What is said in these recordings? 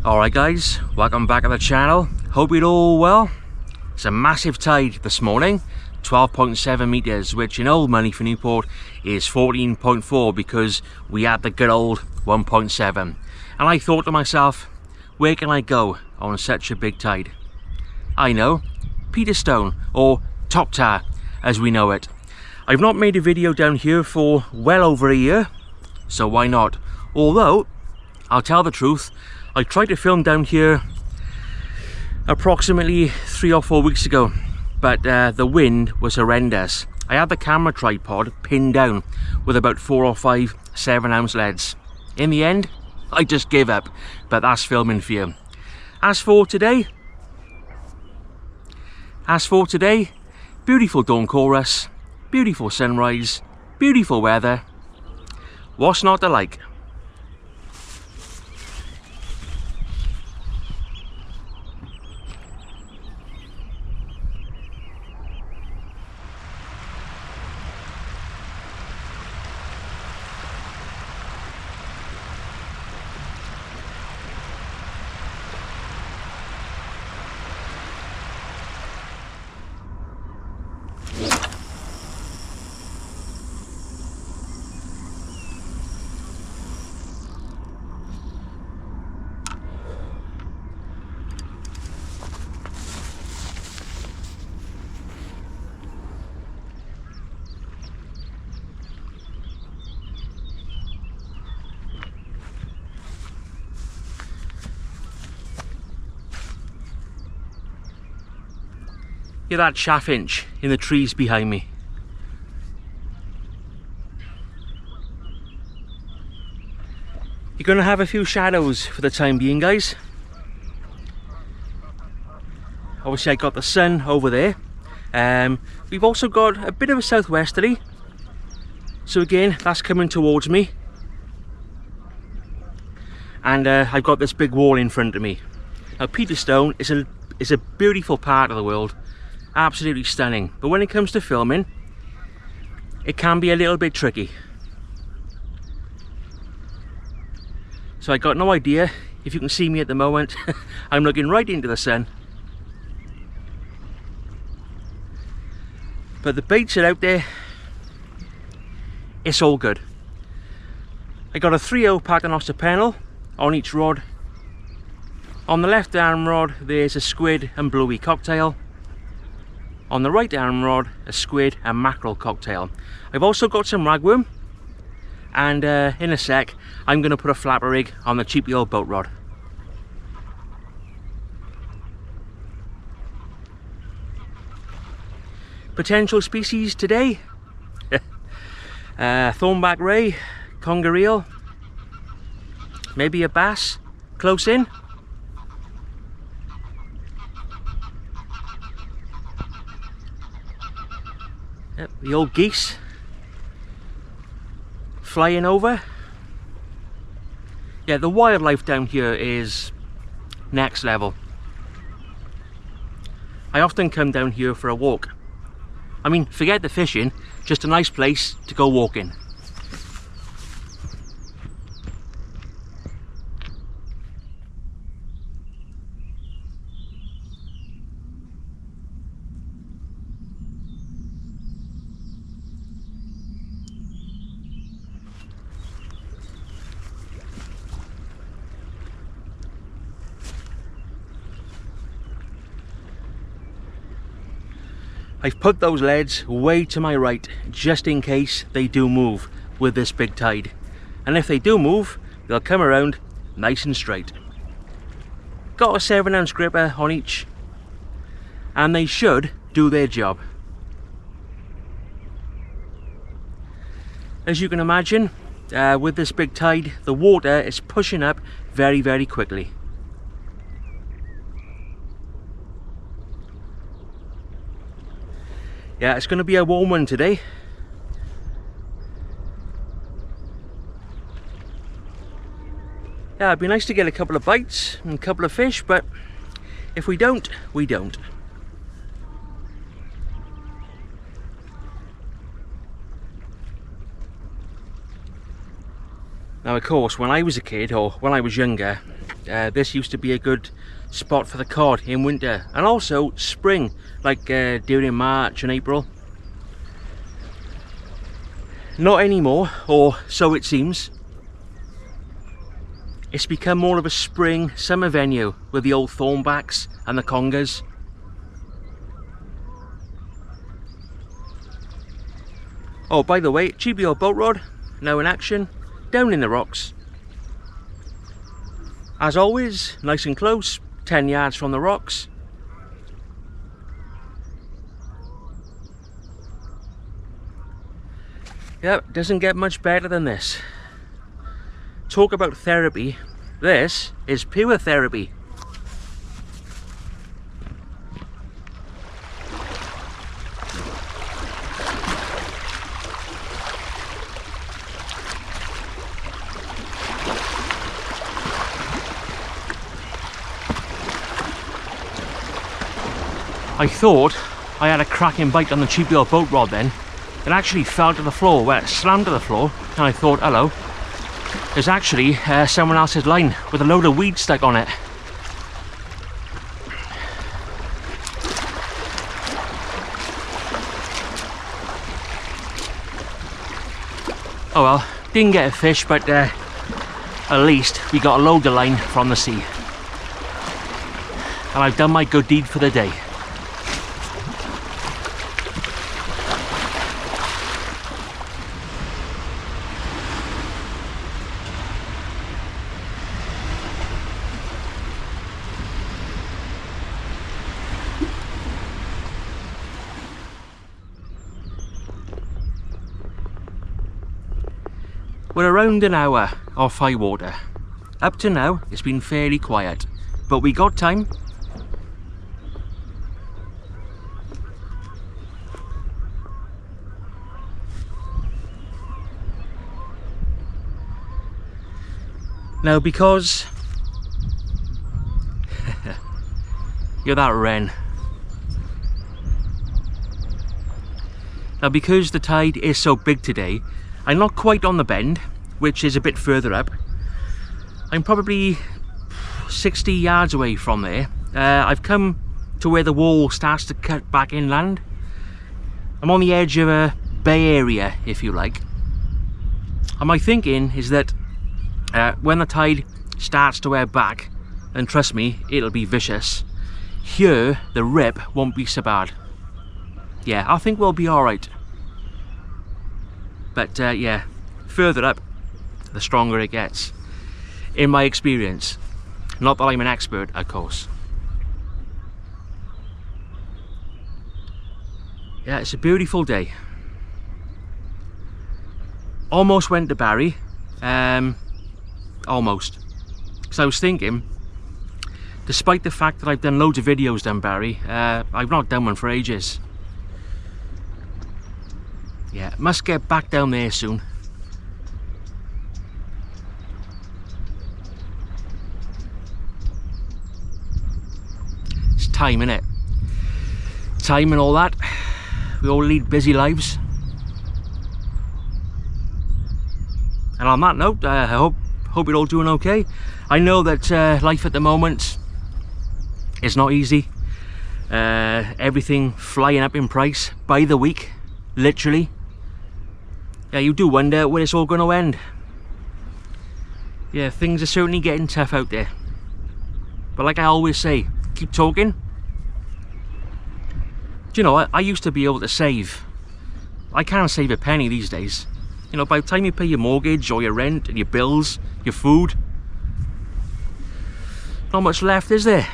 Alright guys, welcome back to the channel. Hope you're all well. It's a massive tide this morning, 12.7 meters, which in old money for Newport is 14.4 because we had the good old 1.7. And I thought to myself, where can I go on such a big tide? I know, Peterstone, or Top Tar as we know it. I've not made a video down here for well over a year, so why not? Although, I'll tell the truth, I tried to film down here approximately 3 or 4 weeks ago, but the wind was horrendous. I had the camera tripod pinned down with about 4 or 5 7-ounce leads. In the end, I just gave up, but that's filming for you. As for today, beautiful dawn chorus, beautiful sunrise, beautiful weather. What's not to like? Hear that chaffinch in the trees behind me. You're going to have a few shadows for the time being, guys. Obviously I got the sun over there. We've also got a bit of a southwesterly, so again that's coming towards me, and I've got this big wall in front of me. Now Peterstone is a beautiful part of the world, absolutely stunning, but when it comes to filming it can be a little bit tricky. So I got no idea if you can see me at the moment. I'm looking right into the sun, but the baits are out there. It's all good. I got a 3/0 paternoster pennel on each rod. On the left arm rod there's a squid and bluey cocktail. On the right arm rod, a squid and mackerel cocktail. I've also got some ragworm, and in a sec I'm going to put a flapper rig on the cheapy old boat rod. Potential species today, Thornback Ray, Conger Eel, maybe a bass close in. Yep, the old geese flying over. Yeah, the wildlife down here is next level. I often come down here for a walk. I mean, forget the fishing, just a nice place to go walking. I've put those leads way to my right just in case they do move with this big tide, and if they do move they'll come around nice and straight. Got a 7-ounce gripper on each and they should do their job. As you can imagine, with this big tide the water is pushing up very, very quickly. Yeah, it's going to be a warm one today. Yeah, it'd be nice to get a couple of bites and a couple of fish, but if we don't, we don't. Now of course, when I was a kid, or when I was younger, this used to be a good spot for the cod in winter, and also spring, like during March and April. Not anymore, or so it seems. It's become more of a spring summer venue with the old thornbacks and the congers. Oh, by the way, cheapy old boat rod, now in action, down in the rocks. As always, nice and close, 10 yards from the rocks. Yep, doesn't get much better than this. Talk about therapy, this is pure therapy. I thought I had a cracking bite on the cheapy old boat rod then. It actually fell to the floor, where it slammed to the floor, and I thought, hello. There's actually someone else's line with a load of weed stuck on it. Oh well, didn't get a fish, but at least we got a load of line from the sea. And I've done my good deed for the day. We're around an hour off high water. Up to now, it's been fairly quiet, but we got time. Now, because you're that wren. Now, because the tide is so big today, I'm not quite on the bend, which is a bit further up. I'm probably 60 yards away from there. I've come to where the wall starts to cut back inland. I'm on the edge of a bay area, if you like. And my thinking is that when the tide starts to wear back, and trust me, it'll be vicious, here the rip won't be so bad. Yeah, I think we'll be alright. But yeah, further up, the stronger it gets, in my experience. Not that I'm an expert, of course. Yeah, it's a beautiful day. Almost went to Barry. Almost. Because I was thinking, despite the fact that I've done loads of videos down Barry, I've not done one for ages. Yeah, must get back down there soon. It's time, innit? Time and all that. We all lead busy lives. And on that note, I hope you're all doing okay. I know that life at the moment is not easy. Everything flying up in price by the week, literally. Yeah, you do wonder when it's all going to end. Yeah, things are certainly getting tough out there. But like I always say, keep talking. Do you know, I used to be able to save. I can't save a penny these days. You know, by the time you pay your mortgage or your rent and your bills, your food, not much left, is there?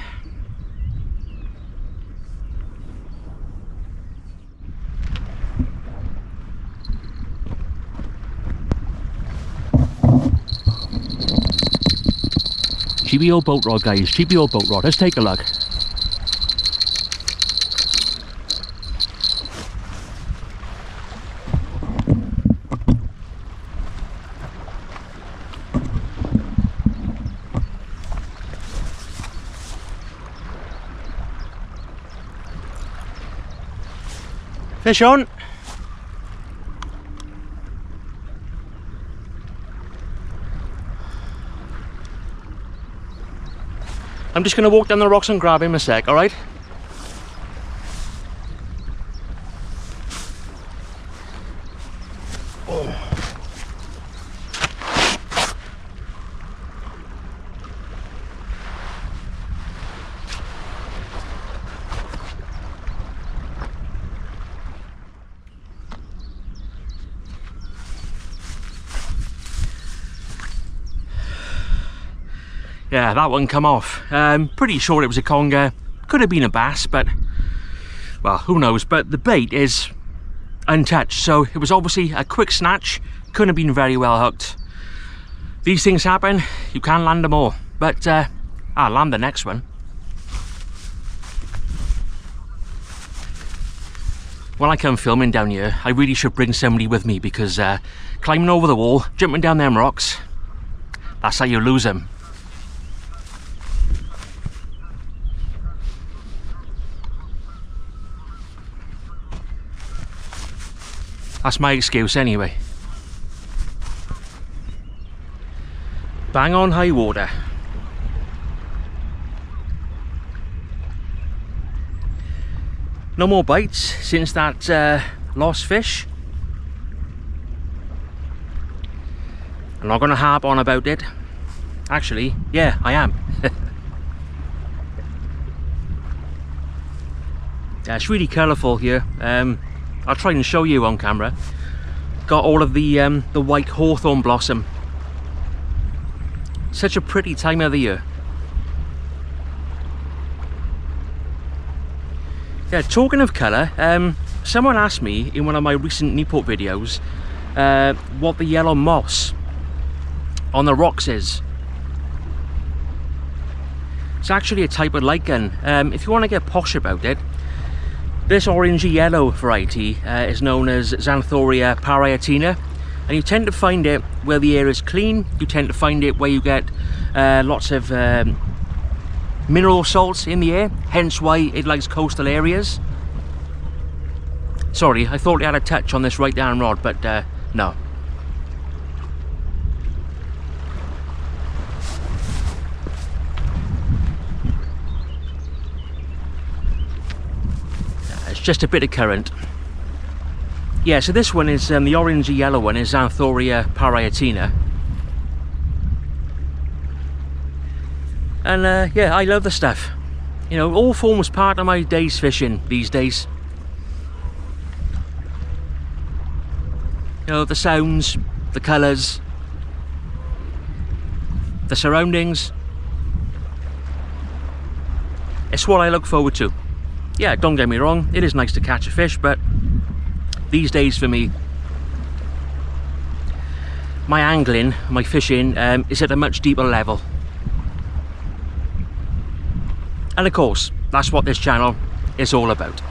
Cheapy old boat rod, guys, cheapy old boat rod. Let's take a look. Fish on. I'm just going to walk down the rocks and grab him a sec, alright? Yeah, that one come off. Pretty sure it was a conger. Could have been a bass, but well, who knows. But the bait is untouched, so it was obviously a quick snatch. Couldn't have been very well hooked. These things happen. You can land them all, but I'll land the next one. When I come filming down here, I really should bring somebody with me, because climbing over the wall, jumping down them rocks, that's how you lose them. That's my excuse anyway. Bang on high water. No more bites since that lost fish. I'm not going to harp on about it. Actually, yeah, I am. Yeah, it's really colourful here. I'll try and show you on camera. Got all of the white hawthorn blossom. Such a pretty time of the year. Yeah, talking of colour, someone asked me in one of my recent Newport videos what the yellow moss on the rocks is. It's actually a type of lichen. If you want to get posh about it, this orangey yellow variety is known as Xanthoria parietina, and you tend to find it where the air is clean. You tend to find it where you get lots of mineral salts in the air, hence why it likes coastal areas. Sorry, I thought it had a touch on this right down rod, but no. Just a bit of current. Yeah, so this one is the orangey yellow one is Xanthoria parietina, and yeah, I love the stuff. You know, all forms part of my days fishing these days. You know, the sounds, the colours, the surroundings. It's what I look forward to. Yeah, don't get me wrong, it is nice to catch a fish, but these days for me, my angling, my fishing is at a much deeper level. And of course, that's what this channel is all about.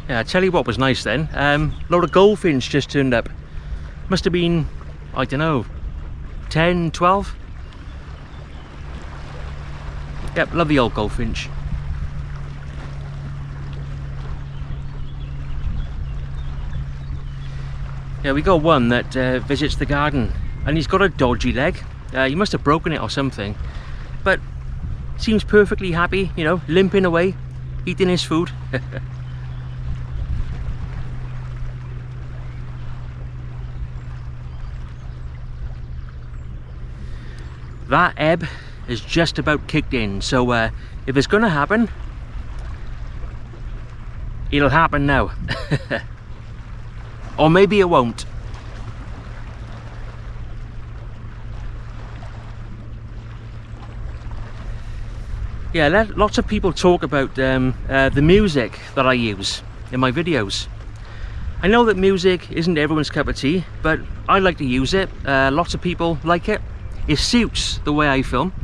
Yeah, I tell you what was nice then, load of goldfinch just turned up. Must have been, I don't know, 10, 12? Yep, love the old goldfinch. Yeah, we got one that visits the garden, and he's got a dodgy leg. He must have broken it or something, but seems perfectly happy, you know, limping away, eating his food. That ebb is just about kicked in, so if it's gonna happen, it'll happen now. Or maybe it won't. Yeah, lots of people talk about the music that I use in my videos. I know that music isn't everyone's cup of tea, but I like to use it. Lots of people like it. It suits the way I film.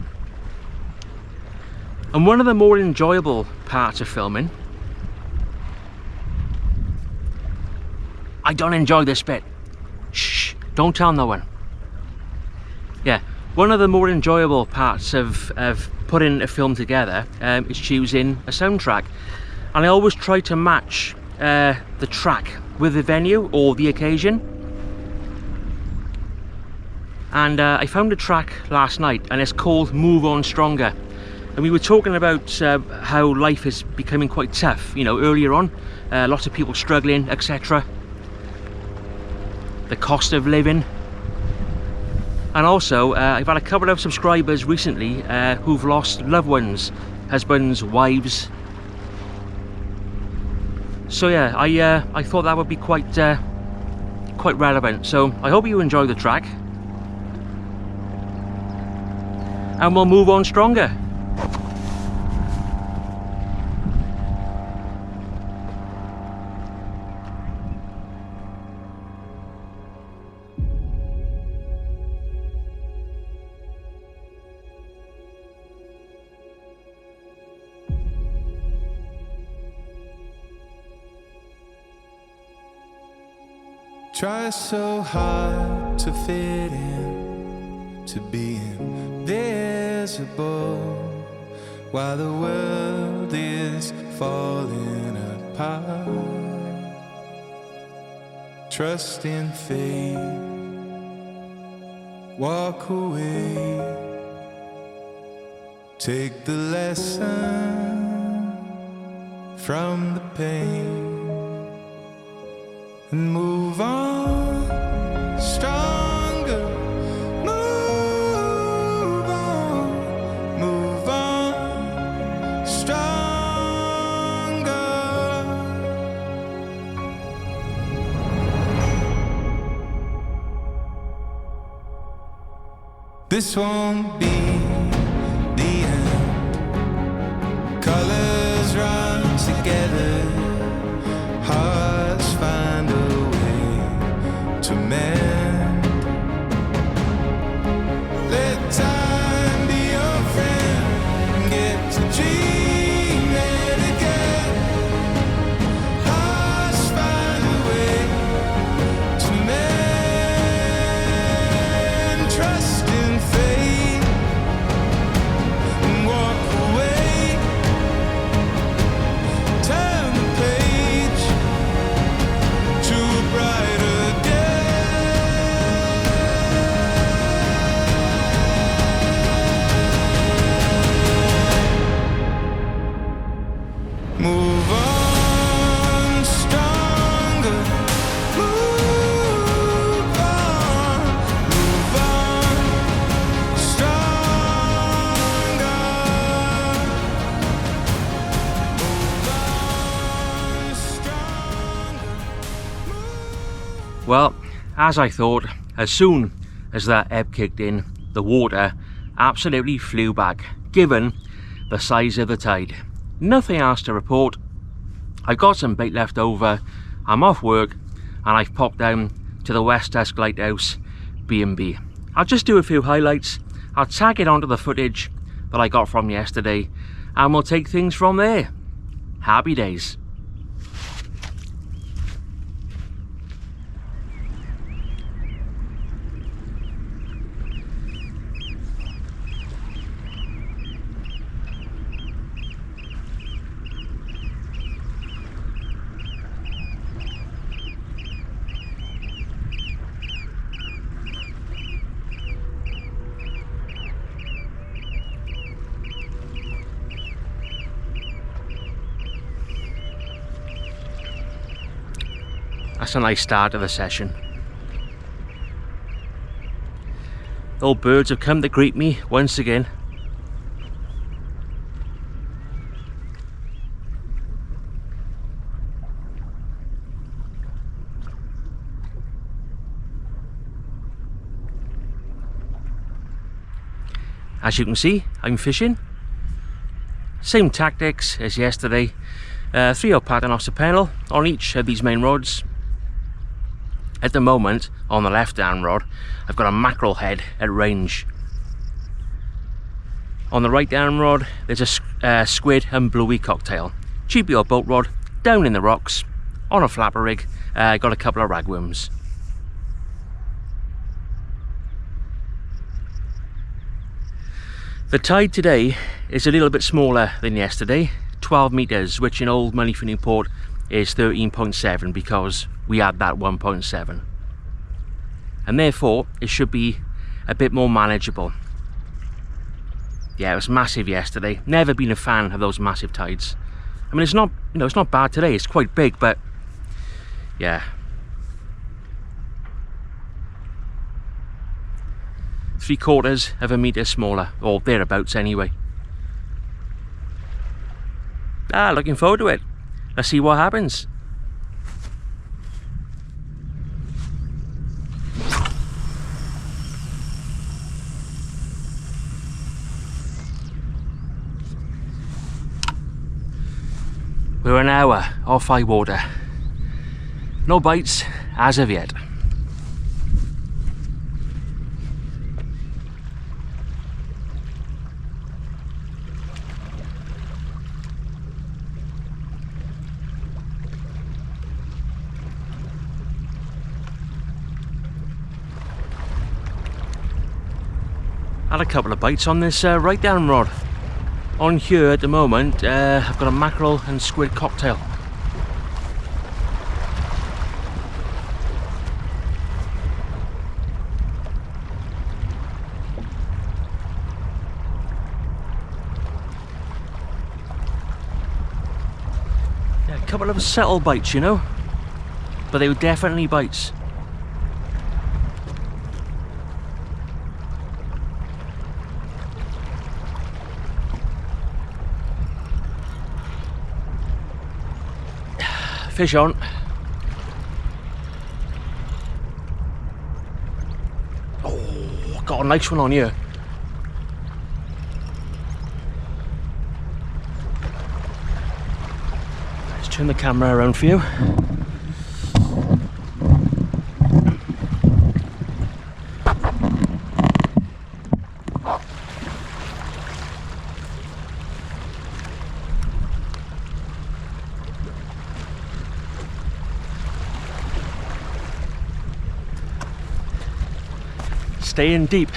And one of the more enjoyable parts of filming, I don't enjoy this bit. Shh. Don't tell no one. Yeah, one of the more enjoyable parts of putting a film together is choosing a soundtrack. And I always try to match the track with the venue or the occasion. And I found a track last night, and it's called Move On Stronger. And we were talking about how life is becoming quite tough, you know, earlier on. Lots of people struggling, etc. The cost of living. And also, I've had a couple of subscribers recently who've lost loved ones, husbands, wives. So yeah, I thought that would be quite relevant. So I hope you enjoy the track. And we'll move on stronger. Try so hard to fit in, to be invisible, while the world is falling apart. Trust in fate, walk away, take the lesson from the pain, and move on stronger. Move on stronger. This won't be the end. Colors run together, hearts find a way to mend. Let time be your friend and get to dreaming again. Hearts find a way to mend. Trust in fate and walk away. Turn the page to a brighter day. Move on stronger. Move on stronger. Move on stronger. Well, as I thought, as soon as that ebb kicked in, the water absolutely flew back, given the size of the tide. Nothing else to report. I've got some bait left over, I'm off work, and I've popped down to the Usk Lighthouse B&B. I'll just do a few highlights, I'll tag it onto the footage that I got from yesterday, and we'll take things from there. Happy days. That's a nice start to the session. All birds have come to greet me once again. As you can see, I'm fishing. Same tactics as yesterday. 3/0 pattern off the panel on each of these main rods. At the moment, on the left hand rod, I've got a mackerel head at range. On the right hand rod, there's a squid and bluey cocktail. Cheapy old boat rod, down in the rocks, on a flapper rig, got a couple of ragworms. The tide today is a little bit smaller than yesterday, 12 metres, which in old money for Newport is 13.7 because we had that 1.7. And therefore, it should be a bit more manageable. Yeah, it was massive yesterday. Never been a fan of those massive tides. I mean, it's not, you know, it's not bad today. It's quite big, but yeah. 3/4 of a metre smaller, or thereabouts anyway. Looking forward to it. Let's see what happens. We're an hour off high water. No bites as of yet. Had a couple of bites on this right down rod. On here at the moment, I've got a mackerel and squid cocktail. Yeah, a couple of subtle bites, you know, but they were definitely bites. Fish on. Oh, got a nice one on here. Let's turn the camera around for you. Staying deep.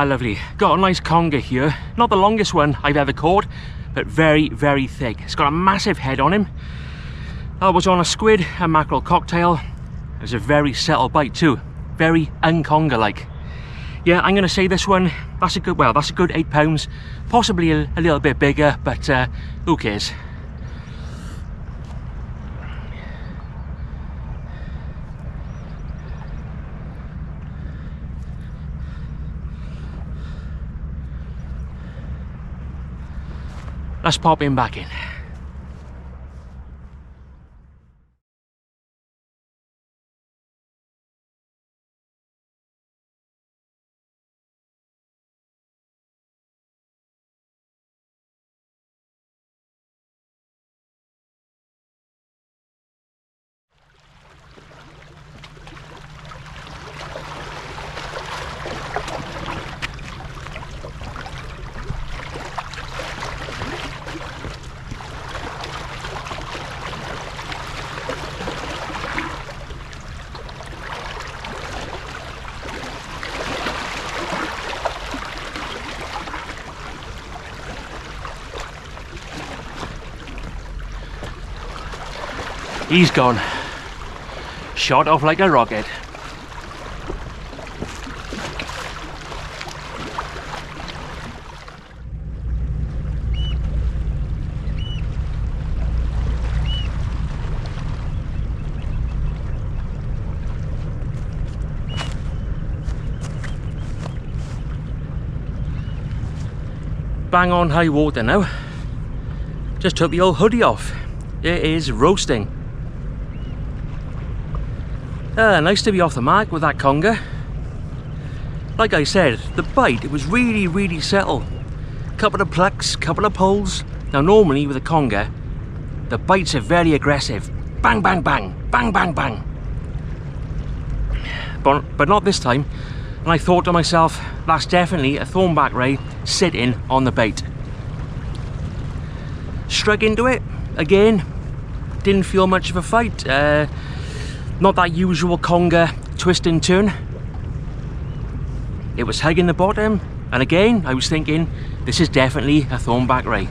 Lovely. Got a nice conger here. Not the longest one I've ever caught, but very, very thick. It's got a massive head on him. I was on a squid and mackerel cocktail. It was a very subtle bite too. Very unconger-like. Yeah, I'm going to say this one, that's a good, well, that's a good 8 pounds. Possibly a little bit bigger, but who cares? Let's pop him back in. He's gone. Shot off like a rocket. bang on high water now. Just took the old hoodie off. It is roasting. Nice to be off the mark with that conger. Like I said, the bite, it was really subtle. Couple of plucks, couple of pulls. Now normally with a conger, the bites are very aggressive. Bang, bang, bang, bang, bang, bang. But not this time. And I thought to myself, that's definitely a Thornback Ray sitting on the bait. Struck into it, again, didn't feel much of a fight. Not that usual conger twist and turn. It was hugging the bottom, and again I was thinking this is definitely a Thornback Ray.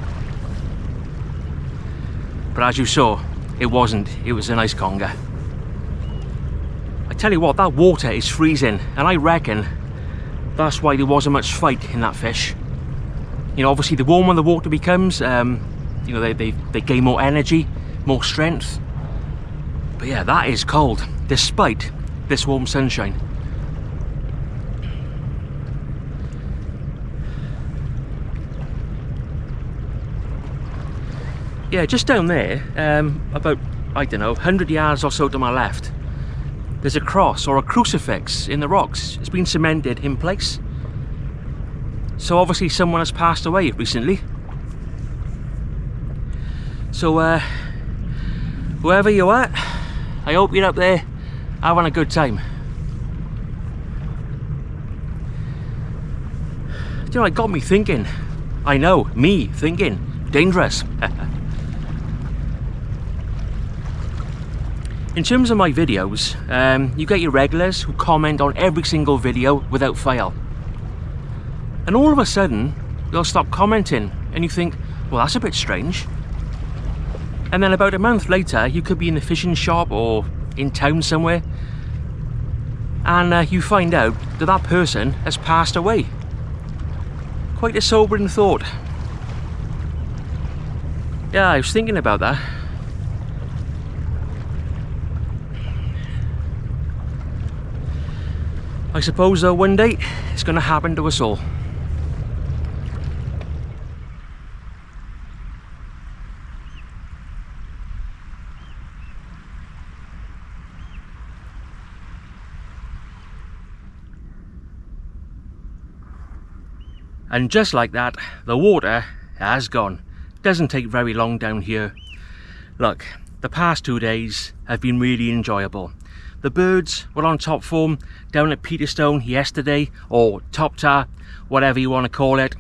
But as you saw, it wasn't. It was a nice conger. I tell you what, that water is freezing, and I reckon that's why there wasn't much fight in that fish. You know, obviously the warmer the water becomes, you know, they gain more energy, more strength. But yeah, that is cold, despite this warm sunshine. Yeah, just down there, about, I don't know, 100 yards or so to my left, there's a cross or a crucifix in the rocks. It's been cemented in place. So obviously someone has passed away recently. So whoever you are, I hope you're up there having a good time. You know, it got me thinking. I know, me thinking. Dangerous. In terms of my videos, you get your regulars who comment on every single video without fail. And all of a sudden, they'll stop commenting and you think, well, that's a bit strange. And then about a month later, you could be in a fishing shop or in town somewhere, and you find out that that person has passed away. Quite a sobering thought. Yeah, I was thinking about that. I suppose though one day it's going to happen to us all. And just like that, the water has gone. Doesn't take very long down here. Look, the past 2 days have been really enjoyable. The birds were on top form down at Peterstone yesterday, or top tar, whatever you want to call it.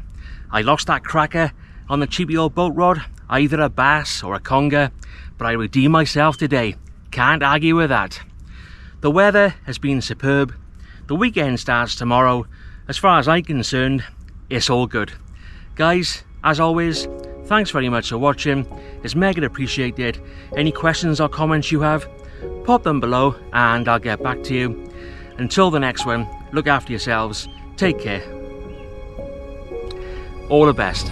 I lost that cracker on the cheapy old boat rod, either a bass or a conger, but I redeemed myself today. Can't argue with that. The weather has been superb. The weekend starts tomorrow. As far as I'm concerned, it's all good. Guys, as always, thanks very much for watching. It's mega appreciated. Any questions or comments you have, pop them below and I'll get back to you. Until the next one, look after yourselves, take care. All the best.